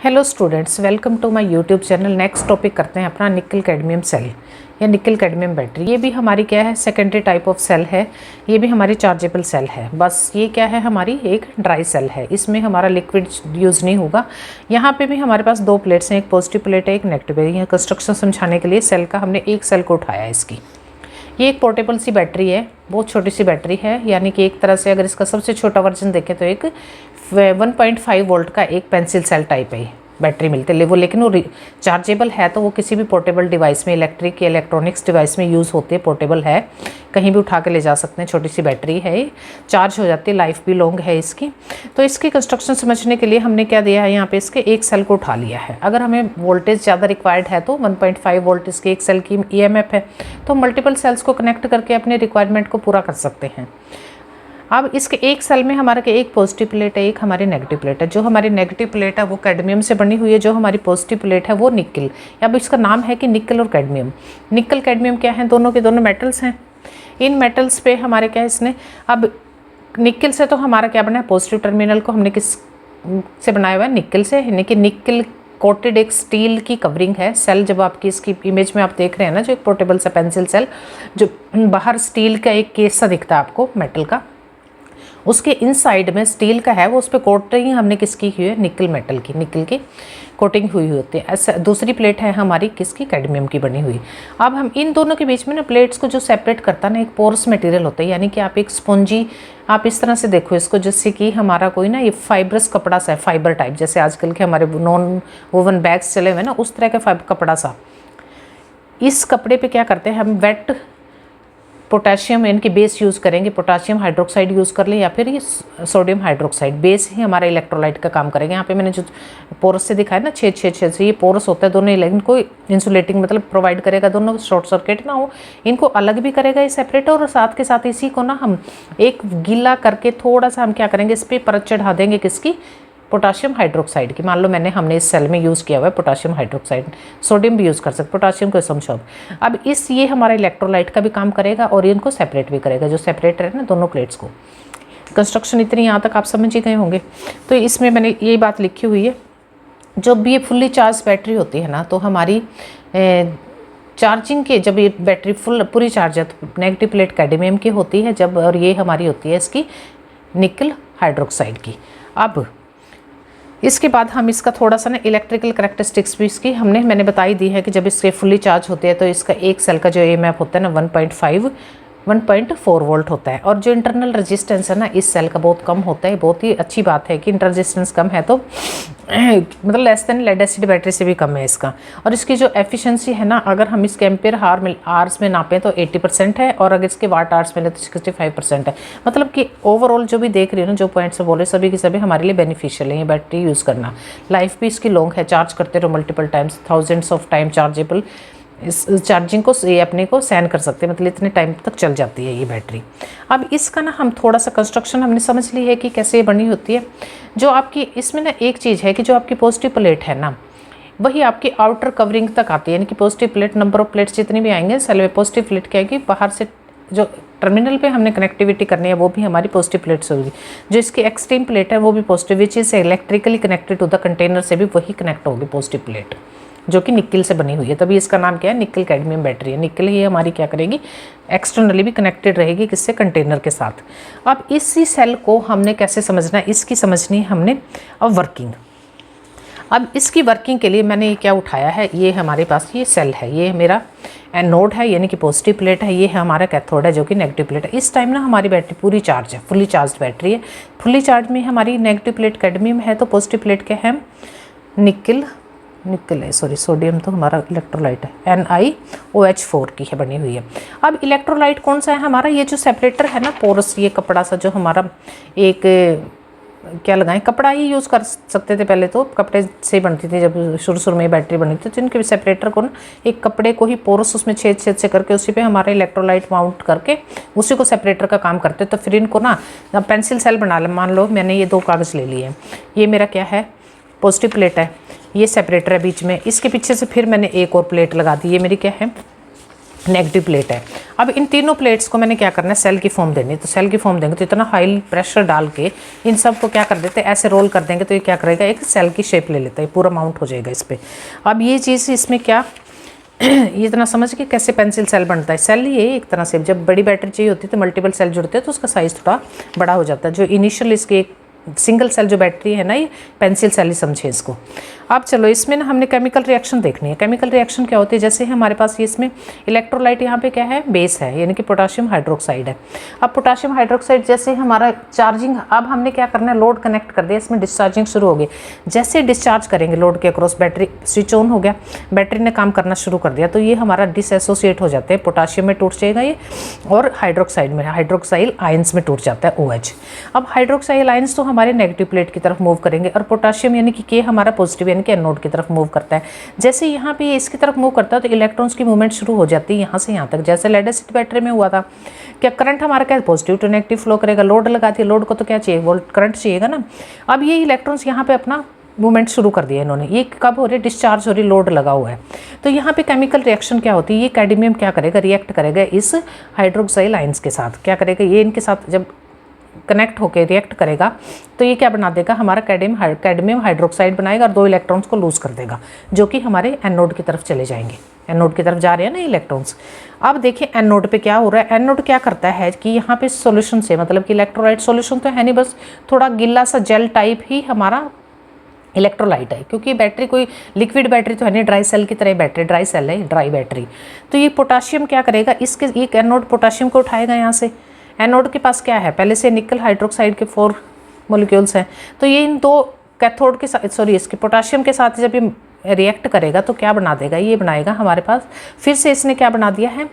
Hello students, welcome to my YouTube channel. Next topic करते हैं अपना निकल कैडमियम सेल या निकल कैडमियम बैटरी। ये भी हमारी क्या है, सेकेंडरी टाइप ऑफ सेल है। ये भी हमारी चार्जेबल सेल है। बस ये क्या है, हमारी एक ड्राई सेल है। इसमें हमारा लिक्विड यूज़ नहीं होगा। यहाँ पे भी हमारे पास दो प्लेट्स हैं, एक पॉजिटिव प्लेट है, एक नेगेटिव है। यहाँ कंस्ट्रक्शन समझाने के लिए सेल का हमने एक सेल को उठाया है। इसकी ये एक पोर्टेबल सी बैटरी है, बहुत छोटी सी बैटरी है। यानी कि एक तरह से अगर इसका सबसे छोटा वर्जन देखें तो एक 1.5 वोल्ट का एक पेंसिल सेल टाइप है बैटरी मिलती है वो, लेकिन वो चार्जेबल है। तो वो किसी भी पोर्टेबल डिवाइस में, इलेक्ट्रिक या इलेक्ट्रॉनिक्स डिवाइस में यूज़ होती है। पोर्टेबल है, कहीं भी उठा के ले जा सकते हैं। छोटी सी बैटरी है, चार्ज हो जाती है, लाइफ भी लॉन्ग है इसकी। तो इसकी कंस्ट्रक्शन समझने के लिए हमने क्या दिया है, यहाँ पे इसके एक सेल को उठा लिया है। अगर हमें वोल्टेज ज़्यादा रिक्वायर्ड है तो 1.5 वोल्ट इसके एक सेल की EMF है, तो मल्टीपल सेल्स को कनेक्ट करके अपने रिक्वायरमेंट को पूरा कर सकते हैं। अब इसके एक सेल में हमारे के एक पॉजिटिव प्लेट है, एक हमारी नेगेटिव प्लेट है। जो हमारी नेगेटिव प्लेट है वो कैडमियम से बनी हुई है, जो हमारी पॉजिटिव प्लेट है वो निकल। अब इसका नाम है कि निकल और कैडमियम। निकल कैडमियम क्या है, दोनों के दोनों मेटल्स हैं। इन मेटल्स पे हमारे क्या है, इसने अब निकल से तो हमारा क्या बना है, पॉजिटिव टर्मिनल को हमने किस से बनाया हुआ है, निकल से। यानी कि निकल कोटेड एक स्टील की कवरिंग है। सेल जब आपकी इसकी इमेज में आप देख रहे हैं ना, जो एक पोर्टेबल सा पेंसिल सेल, जो बाहर स्टील का एक केस सा दिखता है आपको मेटल का, उसके इनसाइड में स्टील का है, वो उस पर कोटिंग हमने किसकी हुई है, निकल मेटल की, निकल की कोटिंग हुई होती है। ऐसा दूसरी प्लेट है हमारी किसकी, कैडमियम की बनी हुई। अब हम इन दोनों के बीच में ना प्लेट्स को जो सेपरेट करता है ना, एक पोरस मटेरियल होता है। यानी कि आप एक स्पॉन्जी, आप इस तरह से देखो इसको, जैसे कि हमारा कोई ना ये फाइब्रस कपड़ा सा है, फाइबर टाइप, जैसे आजकल के हमारे नॉन वोवन बैग्स चले हुए ना, उस तरह का कपड़ा सा। इस कपड़े पे क्या करते हैं हम, वेट पोटेशियम इनकी बेस यूज़ करेंगे। पोटेशियम हाइड्रोक्साइड यूज़ कर लें या फिर ये सोडियम हाइड्रोक्साइड, बेस ही हमारा इलेक्ट्रोलाइट का काम करेंगे। यहाँ पे मैंने जो पोरस से दिखाया ना, 6 से ये पोरस होता है दोनों, लेकिन कोई इंसुलेटिंग मतलब प्रोवाइड करेगा, दोनों शॉर्ट सर्किट ना हो, इनको अलग भी करेगा ये सेपरेट। और साथ के साथ इसी को ना हम एक गीला करके थोड़ा सा हम क्या करेंगे, इस पर परत चढ़ा देंगे किसकी, पोटाशियम हाइड्रोक्साइड की। मान लो हमने इस सेल में यूज़ किया हुआ है पोटाशियम हाइड्रोक्साइड, सोडियम भी यूज़ कर सकते, पोटाशियम को समझो। अब ये हमारा इलेक्ट्रोलाइट का भी काम करेगा और इनको सेपरेट भी करेगा, जो सेपरेट है ना दोनों प्लेट्स को। कंस्ट्रक्शन इतनी यहाँ तक आप समझ ही गए होंगे। तो इसमें मैंने ये बात लिखी हुई है, जब भी ये फुल्ली चार्ज बैटरी होती है ना, तो हमारी चार्जिंग के, जब ये बैटरी पूरी चार्ज है तो नेगेटिव प्लेट कैडमियम की होती है जब, और ये हमारी होती है इसकी निकल हाइड्रोक्साइड की। अब इसके बाद हम इसका थोड़ा सा ना इलेक्ट्रिकल करैक्टरिस्टिक्स भी इसकी मैंने बताई दी है कि जब इसके फुल्ली चार्ज होते हैं तो इसका एक सेल का जो EMF होता है ना 1.4 वोल्ट होता है। और जो इंटरनल रेजिस्टेंस है ना इस सेल का बहुत कम होता है। बहुत ही अच्छी बात है कि इंटर रेजिस्टेंस कम है, तो मतलब less than lead acid battery से भी कम है इसका। और इसकी जो एफिशिएंसी है ना, अगर हम इसके एम्पेयर आवर्स में नापें तो 80% है, और अगर इसके वाट आवर्स में ले तो 65% है। मतलब कि ओवरऑल जो भी देख रही हो ना, जो पॉइंट्स बोले सभी की सभी हमारे लिए बेनिफिशियल है ये बैटरी यूज़ करना। लाइफ भी इसकी लॉन्ग है, चार्ज करते रहो multiple times, thousands of time chargeable. इस चार्जिंग को ये अपने को सहन कर सकते हैं, मतलब इतने टाइम तक चल जाती है ये बैटरी। अब इसका ना हम थोड़ा सा कंस्ट्रक्शन हमने समझ ली है कि कैसे ये बनी होती है। जो आपकी इसमें ना एक चीज़ है कि जो आपकी पॉजिटिव प्लेट है ना, वही आपकी आउटर कवरिंग तक आती है। यानी कि positive plate, number of plates जितनी भी आएंगे सेल में, पॉजिटिव प्लेट क्या आएगी, बाहर से जो टर्मिनल पे हमने कनेक्टिविटी करनी है वो भी हमारी पॉजिटिव प्लेट से होगी। जो इसकी एक्सट्रीम प्लेट है वो भी positive, which is electrically connected to the container से भी वही कनेक्ट होगी पॉजिटिव प्लेट, जो कि निकल से बनी हुई है। तभी इसका नाम क्या है, निकल कैडमियम बैटरी है। निकल ही हमारी क्या करेगी, एक्सटर्नली भी कनेक्टेड रहेगी किससे, कंटेनर के साथ। अब इसी सेल को हमने कैसे समझना है, इसकी समझनी है हमने अब वर्किंग। अब इसकी वर्किंग के लिए मैंने ये क्या उठाया है, ये हमारे पास ये सेल है, ये मेरा एनोड है यानी कि पॉजिटिव प्लेट है, ये है हमारा कैथोड है जो कि नेगेटिव प्लेट है। इस टाइम ना हमारी बैटरी पूरी चार्ज है, फुल्ली चार्ज बैटरी है। फुल्ली चार्ज में हमारी नेगेटिव प्लेट कैडमियम है, तो पॉजिटिव प्लेट क्या है, निकल है, सॉरी सोडियम तो हमारा इलेक्ट्रोलाइट है, NiOH4 की है बनी हुई है। अब इलेक्ट्रोलाइट कौन सा है हमारा, ये जो सेपरेटर है ना पोरस, ये कपड़ा सा जो हमारा एक क्या लगाएं, कपड़ा ही यूज़ कर सकते थे पहले, तो कपड़े से बनती थी जब शुरू में बैटरी बनी थी। तो इनके सेपरेटर को ना एक कपड़े को ही पोरस उसमें छेद से करके उसी पे हमारा इलेक्ट्रोलाइट माउंट करके उसी को सेपरेटर का काम करते। तो फिर इनको ना पेंसिल सेल बना ले। मान लो मैंने ये 2 कागज़ ले लिए हैं, ये मेरा क्या है, पॉजिटिव प्लेट है, ये सेपरेटर है बीच में, इसके पीछे से फिर मैंने एक और प्लेट लगा दी, ये मेरी क्या है, नेगेटिव प्लेट है। अब इन तीनों प्लेट्स को मैंने क्या करना है, सेल की फॉर्म देनी है। तो सेल की फॉर्म देंगे तो इतना हाई प्रेशर डाल के इन सब को क्या कर देते हैं, ऐसे रोल कर देंगे तो ये क्या करेगा, एक सेल की शेप ले लेता है, पूरा माउंट हो जाएगा इस पर। अब ये चीज़ इसमें क्या ये इतना समझ के कैसे पेंसिल सेल बनता है। सेल ये एक तरह से जब बड़ी बैटरी चाहिए होती है तो मल्टीपल सेल जुड़ते हैं तो उसका साइज़ थोड़ा बड़ा हो जाता है। जो इनिशियल इसके सिंगल सेल जो बैटरी है ना, ये पेंसिल सेल ही समझे इसको। अब चलो इसमें ना हमने केमिकल रिएक्शन देखनी है। केमिकल रिएक्शन क्या होती है, जैसे हमारे पास ये इसमें इलेक्ट्रोलाइट यहाँ पे क्या है, बेस है, यानी कि पोटाशियम हाइड्रोक्साइड है। अब पोटाशियम हाइड्रोक्साइड जैसे हमारा चार्जिंग, अब हमने क्या करना है, लोड कनेक्ट कर दिया, इसमें डिस्चार्जिंग शुरू हो गई। जैसे डिस्चार्ज करेंगे लोड के अक्रॉस, बैटरी स्विच ऑन हो गया, बैटरी ने काम करना शुरू कर दिया, तो ये हमारा डिसएसोसिएट हो जाते हैं, पोटाशियम में टूट जाएगा ये, और हाइड्रोक्साइड में, हाइड्रोक्साइल आयंस में टूट जाता है OH। अब हाइड्रोक्साइल आयंस तो हमारे नेगेटिव प्लेट की तरफ मूव करेंगे, और पोटाशियम यानी कि के हमारा पॉजिटिव यानी कि एनोड की तरफ मूव करता है। जैसे यहाँ पे ये इसकी तरफ मूव करता है तो इलेक्ट्रॉन्स की मूवमेंट शुरू हो जाती है यहाँ से यहाँ तक, जैसे लेड एसिड बैटरी में हुआ था। क्या करंट हमारा क्या पॉजिटिव टू नेगेटिव फ्लो करेगा, लोड लगा दिया, लोड को तो क्या चाहिए, वोल्ट करंट चाहिएगा ना। अब ये इलेक्ट्रॉन्स यहाँ पे अपना मूवमेंट शुरू कर दिया इन्होंने, ये कब हो रही है, डिस्चार्ज हो रही, लोड लगा हुआ है। तो यहाँ पे केमिकल रिएक्शन क्या होती है, ये कैडमियम क्या करेगा, रिएक्ट करेगा इस हाइड्रोक्साइल आयंस के साथ। क्या करेगा, ये इनके साथ जब कनेक्ट होकर रिएक्ट करेगा तो ये क्या बना देगा, हमारा कैडमियम हाइड्रोक्साइड बनाएगा और 2 इलेक्ट्रॉन्स को लूज कर देगा, जो कि हमारे एनोड की तरफ चले जाएंगे। एनोड की तरफ जा रहे हैं ना इलेक्ट्रॉन्स। अब देखिए एनोड पे क्या हो रहा है, एनोड क्या करता है कि यहाँ पे सॉल्यूशन से, मतलब कि इलेक्ट्रोलाइट सॉल्यूशन तो है नहीं, बस थोड़ा गिल्ला सा जेल टाइप ही हमारा इलेक्ट्रोलाइट है, क्योंकि बैटरी कोई लिक्विड बैटरी तो है नहीं, ड्राई सेल की तरह बैटरी, ड्राई सेल है, ड्राई बैटरी। तो ये पोटाशियम क्या करेगा, इसके एक एनोड पोटाशियम को उठाएगा यहाँ से। एनोड के पास क्या है, पहले से निकल हाइड्रोक्साइड के 4 मॉलिक्यूल्स हैं, तो ये इन 2 कैथोड के साथ, सॉरी इसके पोटाशियम के साथ जब ये रिएक्ट करेगा तो क्या बना देगा, ये बनाएगा हमारे पास फिर से इसने क्या बना दिया है,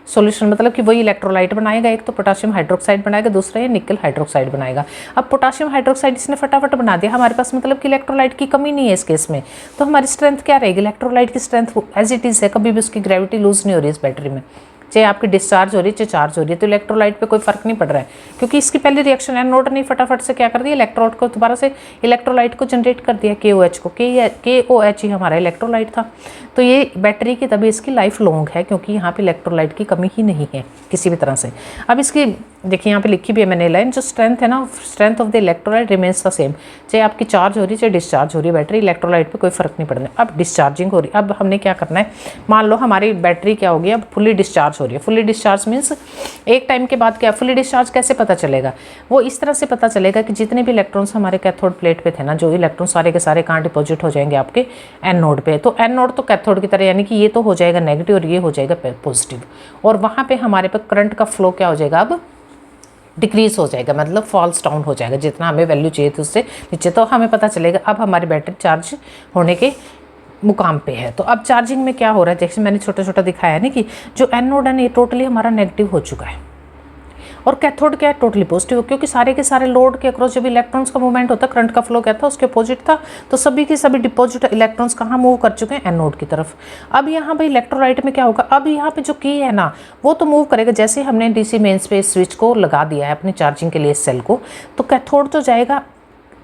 सॉल्यूशन, मतलब कि वही इलेक्ट्रोलाइट बनाएगा। एक तो पोटाशियम हाइड्रोक्साइड बनाएगा, दूसरा ये निकल हाइड्रोक्साइड बनाएगा। अब पोटाशियम हाइड्रोक्साइड इसने फटाफट बना दिया हमारे पास, मतलब कि इलेक्ट्रोलाइट की कमी नहीं है इस केस में। तो हमारी स्ट्रेंथ क्या रहेगी, इलेक्ट्रोलाइट की स्ट्रेंथ एज इट इज़ है, कभी भी उसकी ग्रेविटी लूज नहीं हो रही इस बैटरी में, चाहे आपकी डिस्चार्ज हो रही है चाहे चार्ज हो रही है। तो इलेक्ट्रोलाइट पे कोई फर्क नहीं पड़ रहा है, क्योंकि इसकी पहली रिएक्शन एनोड ने फटाफट से क्या कर दिया, इलेक्ट्रोड को दोबारा से इलेक्ट्रोलाइट को जनरेट कर दिया, KOH को। KOH ही हमारा इलेक्ट्रोलाइट था। तो ये बैटरी की तभी इसकी लाइफ लॉन्ग है, क्योंकि यहाँ पे इलेक्ट्रोलाइट की कमी ही नहीं है किसी भी तरह से। अब इसकी देखिए यहाँ पे लिखी भी है मैंने लाइन, जो स्ट्रेंथ है ना, strength of the electrolyte remains the same, चाहे आपकी चार्ज हो रही है चाहे डिस्चार्ज हो रही है बैटरी, इलेक्ट्रोलाइट पे कोई फर्क नहीं पड़ना। अब डिस्चार्जिंग हो रही है, अब हमने क्या करना है, मान लो हमारी बैटरी क्या होगी, अब फुली डिस्चार्ज हो रही है। फुली डिस्चार्ज मीन्स एक टाइम के बाद क्या, फुली डिस्चार्ज कैसे पता चलेगा, वो इस तरह से पता चलेगा कि जितने भी इलेक्ट्रॉन्स हमारे कैथोड प्लेट पे थे ना, जो इलेक्ट्रॉन सारे के सारे कहाँ डिपॉजिट हो जाएंगे, आपके एनोड पे। तो एनोड तो कैथोड की तरह, यानी कि ये तो हो जाएगा नेगेटिव और ये हो जाएगा पॉजिटिव, और वहाँ पे हमारे पे करंट का फ्लो क्या हो जाएगा, अब डिक्रीज हो जाएगा, मतलब फॉल्स डाउन हो जाएगा, जितना हमें वैल्यू चाहिए थी उससे नीचे। तो हमें पता चलेगा अब हमारी बैटरी चार्ज होने के मुकाम पे है। तो अब चार्जिंग में क्या हो रहा है, जैसे मैंने छोटा छोटा दिखाया है ना, कि जो एनोड है ना ये टोटली हमारा नेगेटिव हो चुका है, और कैथोड क्या है, टोटली पॉजिटिव, क्योंकि सारे के सारे लोड के अक्रॉस जब इलेक्ट्रॉन्स का मूवमेंट होता है, करंट का फ्लो क्या था, उसके अपोजिट था। तो सभी के सभी डिपॉजिट इलेक्ट्रॉन्स कहाँ मूव कर चुके हैं, एनोड की तरफ। अब यहाँ पे इलेक्ट्रोलाइट में क्या होगा, अब यहाँ पे जो की है ना, वो तो मूव करेगा। जैसे हमने DC मेंस पे स्विच को लगा दिया है अपनी चार्जिंग के लिए सेल को, तो कैथोड तो जाएगा,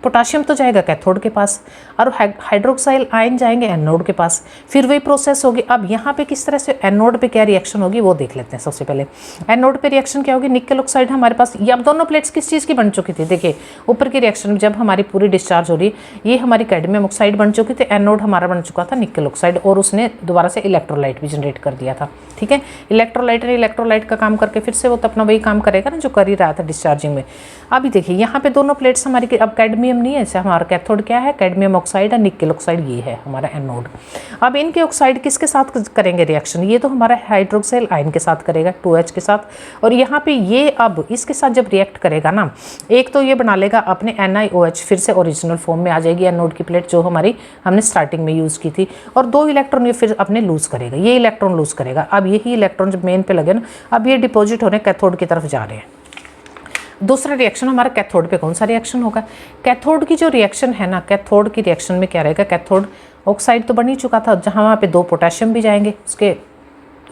पोटाशियम तो जाएगा कैथोड के पास, और हाइड्रोक्साइल आयन जाएंगे एनोड के पास, फिर वही प्रोसेस होगी। अब यहाँ पे किस तरह से एनोड पे क्या रिएक्शन होगी वो देख लेते हैं। सबसे पहले एनोड पे रिएक्शन क्या होगी, निकल ऑक्साइड हमारे पास, ये अब दोनों प्लेट्स किस चीज़ की बन चुकी थी, देखिए ऊपर की रिएक्शन जब हमारी पूरी डिस्चार्ज हो रही, ये हमारी कैडमियम ऑक्साइड बन चुकी थी, एनोड हमारा बन चुका था निकल ऑक्साइड, और उसने दोबारा से इलेक्ट्रोलाइट भी जनरेट कर दिया था। ठीक है, इलेक्ट्रोलाइट ने इलेक्ट्रोलाइट का काम करके फिर से वो तो अपना वही काम करेगा ना जो कर ही रहा था डिस्चार्जिंग में। अभी देखिए यहाँ पे दोनों प्लेट्स हमारी, अब कैडमियम नहीं है, ऐसे हमारा कैथोड क्या है, कैडमियम ऑक्साइड और निकल ऑक्साइड, ये है हमारा एनोड। अब इनके ऑक्साइड किसके साथ करेंगे रिएक्शन, ये तो हमारा हाइड्रोक्साइल आयन के साथ करेगा, 2H के साथ। और यहाँ पे ये अब इसके साथ जब रिएक्ट करेगा ना, एक तो ये बना लेगा अपने NiOH, फिर से ओरिजिनल फॉर्म में आ जाएगी एनोड की प्लेट जो हमारी हमने स्टार्टिंग में यूज़ की थी, और 2 इलेक्ट्रॉन ये फिर अपने लूज करेगा, ये इलेक्ट्रॉन लूज करेगा। अब यही इलेक्ट्रॉन जब मेन पे लगे ना, अब ये डिपॉजिट होने कैथोड की तरफ जा रहे हैं। दूसरा रिएक्शन हमारा कैथोड पे कौन सा रिएक्शन होगा, कैथोड की जो रिएक्शन है ना, कैथोड की रिएक्शन में क्या रहेगा, कैथोड ऑक्साइड तो बन ही चुका था, जहाँ वहाँ पे 2 पोटेशियम भी जाएंगे, उसके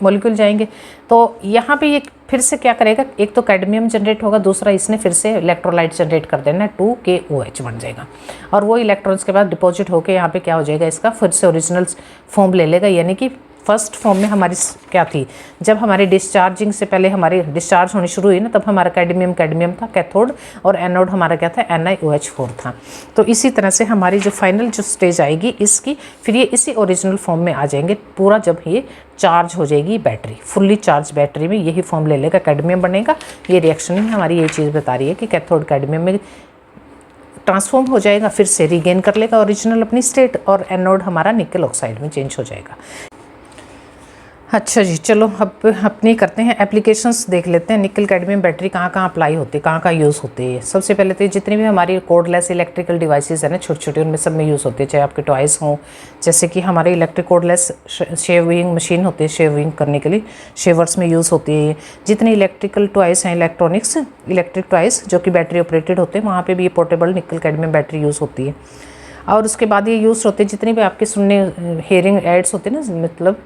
मॉलिक्यूल जाएंगे। तो यहाँ पे ये फिर से क्या करेगा, एक तो कैडमियम जनरेट होगा, दूसरा इसने फिर से इलेक्ट्रोलाइट जनरेट कर देना, 2KOH बन जाएगा, और वो इलेक्ट्रॉन्स के बाद डिपॉजिट होकर यहाँ पे क्या हो जाएगा, इसका फिर से ओरिजिनल फॉर्म ले लेगा, यानी कि फर्स्ट फॉर्म में हमारी क्या थी, जब हमारी डिस्चार्जिंग से पहले हमारी डिस्चार्ज होनी शुरू हुई ना, तब हमारा कैडमियम था कैथोड, और एनोड हमारा क्या था, NiOH4 था। तो इसी तरह से हमारी जो फाइनल जो स्टेज आएगी इसकी, फिर ये इसी ओरिजिनल फॉर्म में आ जाएंगे पूरा, जब ये चार्ज हो जाएगी बैटरी, फुल्ली चार्ज बैटरी में यही फॉर्म ले लेगा, कैडमियम बनेगा। ये रिएक्शन ही हमारी ये चीज़ बता रही है कि कैथोड कैडमियम में ट्रांसफॉर्म हो जाएगा, फिर से रीगेन कर लेगा ओरिजिनल अपनी स्टेट, और एनोड हमारा निकल ऑक्साइड में चेंज हो जाएगा। अच्छा जी, चलो अब अपनी करते हैं एप्लीकेशंस देख लेते हैं। निकल कैडमियम बैटरी कहाँ कहाँ अप्लाई होती है, कहाँ कहाँ यूज़ होती है। सबसे पहले तो जितनी भी हमारी कोडलेस इलेक्ट्रिकल डिवाइसेस है ना, छोटे छोटे, उनमें सब में यूज़ होती है, चाहे आपके टॉयज़ हों, जैसे कि हमारे इलेक्ट्रिक कोडलेस शेविंग मशीन होती है, शेविंग करने के लिए शेवर्स में यूज़ होती है। जितने इलेक्ट्रिकल टॉयज़ हैं, इलेक्ट्रॉनिक्स इलेक्ट्रिक टॉयज़ जो कि बैटरी ऑपरेटेड होते हैं, वहाँ पर भी ये पोर्टेबल निकल कैडमियम बैटरी यूज़ होती है। और उसके बाद ये यूज़ होते हैं जितनी भी आपके सुनने हेयरिंग एड्स होते हैं ना, मतलब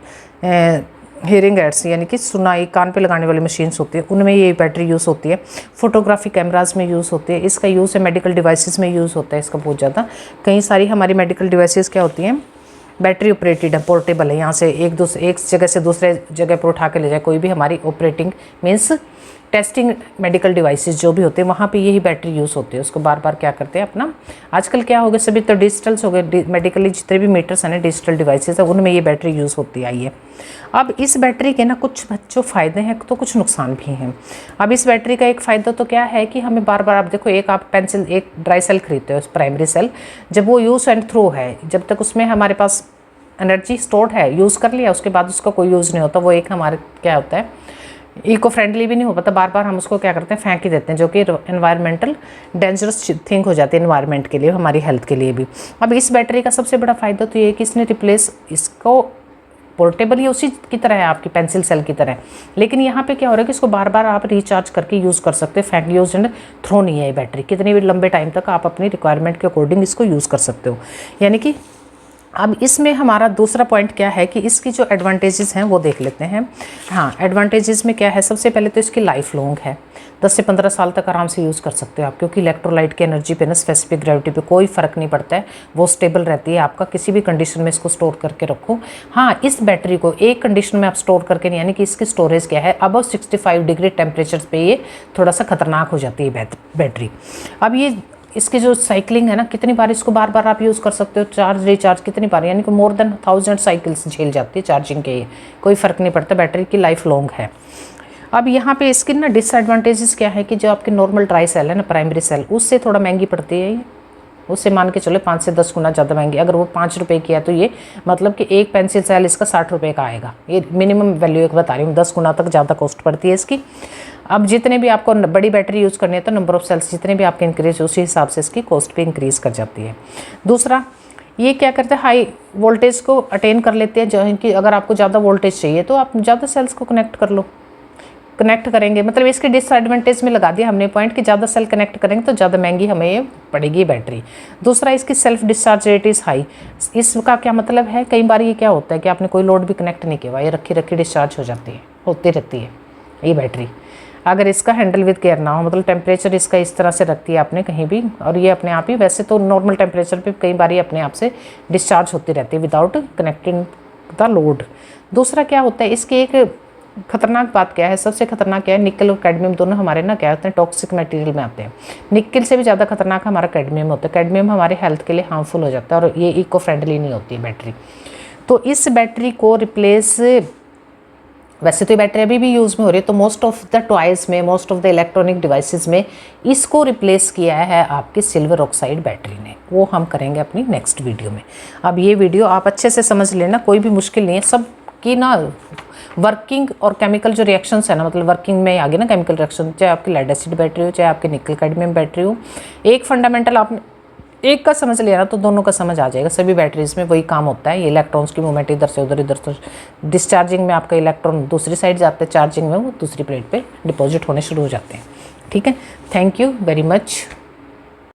हेयरिंग एड्स यानी कि सुनाई कान पे लगाने वाली मशीन्स होती है, उनमें ये बैटरी यूज़ होती है। फोटोग्राफी कैमराज में यूज़ होती है। इसका यूज़ है मेडिकल डिवाइसेस में यूज़ होता है इसका बहुत ज़्यादा। कई सारी हमारी मेडिकल डिवाइसेस क्या होती हैं, बैटरी ऑपरेटेड है, पोर्टेबल है, यहाँ से एक जगह से दूसरे जगह पर उठा के ले जाए, कोई भी हमारी operating means testing medical devices जो भी होते हैं, वहाँ पे यही बैटरी यूज़ होती है। उसको बार बार क्या करते हैं अपना, आजकल क्या हो गया, सभी तो डिजिटल्स हो गए, मेडिकली जितने भी मीटर्स हैं ना, डिजिटल डिवाइसेस है, उनमें ये बैटरी यूज़ होती आई है। अब इस बैटरी के ना कुछ जो फ़ायदे हैं तो कुछ नुकसान भी हैं। अब इस बैटरी का एक फ़ायदा तो क्या है कि हमें बार बार, आप देखो, एक पेंसिल, एक ड्राई सेल खरीदते हो, प्राइमरी सेल, जब वो यूज़ एंड थ्रो है, जब तक उसमें हमारे पास एनर्जी स्टोर्ड है, यूज़ कर लिया, उसके बाद उसका कोई यूज़ नहीं होता। वो एक हमारे क्या होता है, इको फ्रेंडली भी नहीं हो पाता, बार बार हम उसको क्या करते हैं, फेंक ही देते हैं, जो कि एनवायरमेंटल डेंजरस थिंग हो जाती है एनवायरमेंट के लिए, हमारी हेल्थ के लिए भी। अब इस बैटरी का सबसे बड़ा फ़ायदा तो ये है कि इसने रिप्लेस, इसको पोर्टेबल ही उसी की तरह है, आपकी पेंसिल सेल की तरह, लेकिन यहाँ पे क्या हो रहा है कि इसको बार बार आप रिचार्ज करके यूज़ कर सकते हैं, फेंक यूज एंड थ्रो नहीं है ये बैटरी, कितनी भी लंबे टाइम तक आप अपनी रिक्वायरमेंट के अकॉर्डिंग इसको यूज़ कर सकते हो। यानी कि अब इसमें हमारा दूसरा पॉइंट क्या है कि इसकी जो एडवांटेजेस हैं वो देख लेते हैं। हाँ, एडवांटेजेस में क्या है, सबसे पहले तो इसकी लाइफ लॉन्ग है, 10 से 15 साल तक आराम से यूज़ कर सकते हो आप, क्योंकि इलेक्ट्रोलाइट की एनर्जी पे ना, स्पेसिफिक ग्रेविटी पे कोई फ़र्क नहीं पड़ता है, वो स्टेबल रहती है। आपका किसी भी कंडीशन में इसको स्टोर करके रखो। हाँ, इस बैटरी को एक कंडीशन में आप स्टोर करके नहीं, यानी कि इसकी स्टोरेज क्या है, अबव 65 डिग्री टेम्परेचर पे ये थोड़ा सा खतरनाक हो जाती है बैटरी। अब ये इसकी जो साइकिलिंग है ना, कितनी बार इसको बार बार आप यूज़ कर सकते हो, चार्ज रिचार्ज कितनी बार, यानी कि मोर देन 1000 साइकिल्स झेल जाती है चार्जिंग के, कोई फ़र्क नहीं पड़ता, बैटरी की लाइफ लॉन्ग है। अब यहाँ पे इसकी ना डिसएडवांटेजेस क्या है कि जो आपकी नॉर्मल ड्राई सेल है ना, प्राइमरी सेल, उससे थोड़ा महंगी पड़ती है ये, उससे मान के चलो 5 से 10 गुना ज़्यादा महंगी। अगर वो 5 रुपये की है तो ये मतलब कि एक पेंसिल सेल इसका 60 रुपये का आएगा। ये मिनिमम वैल्यू एक बता रही हूँ, 10 गुना तक ज़्यादा कॉस्ट पड़ती है इसकी। अब जितने भी आपको बड़ी बैटरी यूज़ करनी है तो नंबर ऑफ़ सेल्स जितने भी आपके इंक्रीज, उसी हिसाब से इसकी कॉस्ट भी इंक्रीज़ कर जाती है। दूसरा, ये क्या करते हैं, हाई वोल्टेज को अटेन कर लेते हैं, जो इनकी अगर आपको ज़्यादा वोल्टेज चाहिए तो आप ज़्यादा सेल्स को कनेक्ट कर लो, कनेक्ट करेंगे, मतलब इसके डिसएडवांटेज में लगा दिया हमने पॉइंट कि ज़्यादा सेल कनेक्ट करेंगे तो ज़्यादा महंगी हमें ये पड़ेगी बैटरी। दूसरा, इसकी self discharge rate is high. इसका क्या मतलब है, कई बार ये क्या होता है कि आपने कोई लोड भी कनेक्ट नहीं किया, ये रखी रखी डिस्चार्ज हो जाती है, होती रहती है ये बैटरी, अगर इसका हैंडल विद केयर ना हो, मतलब टेम्परेचर इसका इस तरह से रखती है आपने कहीं भी, और ये अपने आप ही, वैसे तो नॉर्मल टेम्परेचर पे कई बार ये अपने आप से डिस्चार्ज होती रहती है विदाउट कनेक्टिंग द लोड। दूसरा क्या होता है, इसकी एक खतरनाक बात क्या है, सबसे खतरनाक क्या है, निकल और कैडमियम दोनों हमारे ना क्या होते हैं, टॉक्सिक मटेरियल में आते हैं। निकल से भी ज़्यादा खतरनाक हमारा कैडमियम होता है, कैडमियम हमारे हेल्थ के लिए हार्मफुल हो जाता है, और ये इको फ्रेंडली नहीं होती है बैटरी। तो इस बैटरी को रिप्लेस, वैसे तो ये बैटरी अभी भी यूज़ में हो रही है, तो मोस्ट ऑफ द टॉयज़ में, most of the electronic devices में इसको रिप्लेस किया है आपकी सिल्वर ऑक्साइड बैटरी ने। वो हम करेंगे अपनी नेक्स्ट वीडियो में। अब ये वीडियो आप अच्छे से समझ लेना, कोई भी मुश्किल नहीं है, सब की ना वर्किंग और केमिकल जो रिएक्शंस है ना, मतलब वर्किंग में आगे ना केमिकल रिएक्शन, चाहे आपकी लेड एसिड बैटरी हो, चाहे आपकी निकल कैडमियम बैटरी हो, एक फंडामेंटल आपने एक का समझ लिया ना तो दोनों का समझ आ जाएगा। सभी बैटरीज में वही काम होता है, ये इलेक्ट्रॉन्स की मूवमेंट इधर से उधर, इधर से डिस्चार्जिंग में आपका इलेक्ट्रॉन दूसरी साइड जाते हैं, चार्जिंग में वो दूसरी प्लेट पे डिपॉजिट होने शुरू हो जाते हैं। ठीक है, थैंक यू वेरी मच।